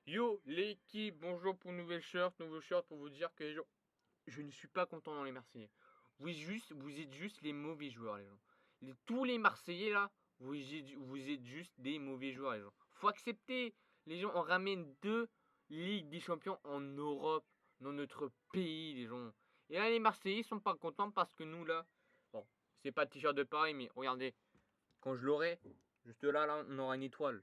Yo l'équipe, bonjour pour une nouvelle shirt, nouveau shirt pour vous dire que je ne suis pas content dans les Marseillais. Vous êtes juste les mauvais joueurs les gens. Tous les Marseillais là, vous êtes juste des mauvais joueurs les gens. Faut accepter, les gens, on ramène 2 Ligues des Champions en Europe, dans notre pays les gens. Et là les Marseillais sont pas contents parce que nous là, bon, c'est pas de t-shirt de Paris mais regardez, quand je l'aurai, juste là on aura une étoile.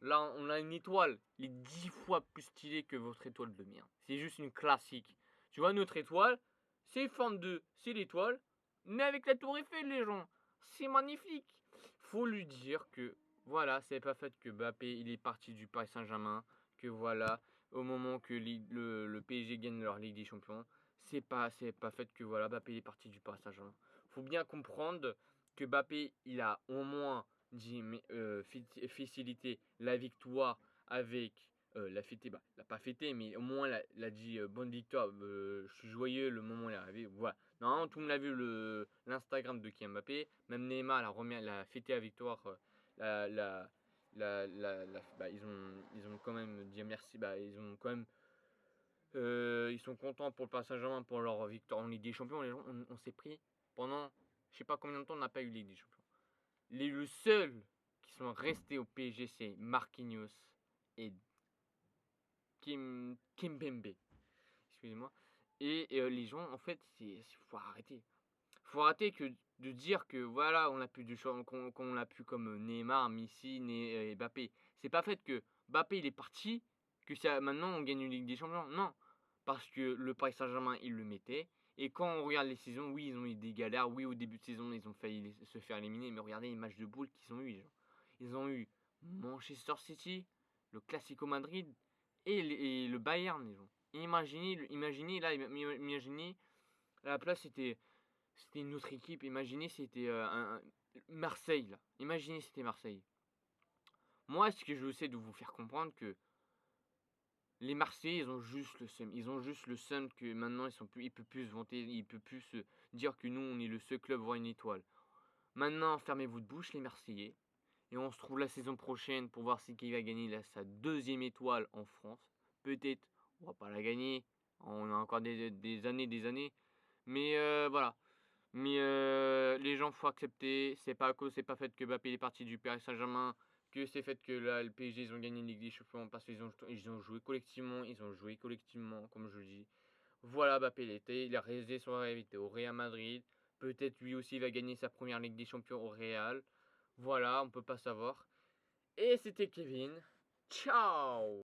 Là, on a une étoile, elle est 10 fois plus stylée que votre étoile de merde. C'est juste une classique. Tu vois, notre étoile, c'est forme de, c'est l'étoile, mais avec la tour Eiffel, les gens. C'est magnifique. Faut lui dire que, voilà, c'est pas fait que Mbappé, il est parti du Paris Saint-Germain, que voilà, au moment que le PSG gagne leur Ligue des Champions, c'est pas fait que voilà, Mbappé il est parti du Paris Saint-Germain. Faut bien comprendre que Mbappé, il a au moins faciliter la victoire avec la fêté, bah, il n'a pas fêté, mais au moins il a dit bonne victoire, je suis joyeux le moment où il est arrivé. Voilà. Normalement, tout le monde a vu l'Instagram de Kylian Mbappé, même Neymar l'a fêté la victoire. La, la, bah, ils ont quand même dit merci, bah, ils ont quand même. Ils sont contents pour le Paris Saint-Germain pour leur victoire en Ligue des Champions. Les gens, on s'est pris pendant je sais pas combien de temps on n'a pas eu Ligue des Champions. Le seul qui sont restés au PSG, c'est Marquinhos et Kimpembe. Excusez-moi. Et les gens, en fait, faut arrêter. Faut arrêter de dire que voilà, on a plus de champ, qu'on a plus comme Neymar, Messi, et Mbappé. C'est pas fait que Mbappé il est parti, que ça, maintenant on gagne une Ligue des Champions. Non, parce que le Paris Saint-Germain il le mettait. Et quand on regarde les saisons, oui, ils ont eu des galères. Oui, au début de saison, ils ont failli se faire éliminer. Mais regardez les matchs de boule qu'ils ont eu. Les gens. Ils ont eu Manchester City, le Classico Madrid et le Bayern. Les gens. Imaginez là, imaginez à la place c'était une autre équipe. Imaginez c'était Marseille là. Imaginez c'était Marseille. Moi, ce que je sais de vous faire comprendre que les Marseillais, ils ont juste le seum. Ils ont juste le seum que maintenant ils peuvent plus se vanter, ils peuvent plus se dire que nous on est le seul club à avoir une étoile. Maintenant, fermez votre bouche les Marseillais et on se trouve la saison prochaine pour voir qui va gagner sa deuxième étoile en France. Peut-être, on va pas la gagner. On a encore des années. Mais voilà. Mais les gens, faut accepter. C'est pas fait que Mbappé est parti du Paris Saint-Germain, que c'est fait que là, le PSG, ils ont gagné une Ligue des Champions parce ils ont joué collectivement. Ils ont joué collectivement, comme je le dis. Voilà, Mbappé, il a réalisé son rêve, il était au Real Madrid. Peut-être lui aussi, il va gagner sa première Ligue des Champions au Real. Voilà, on peut pas savoir. Et c'était Kevin. Ciao!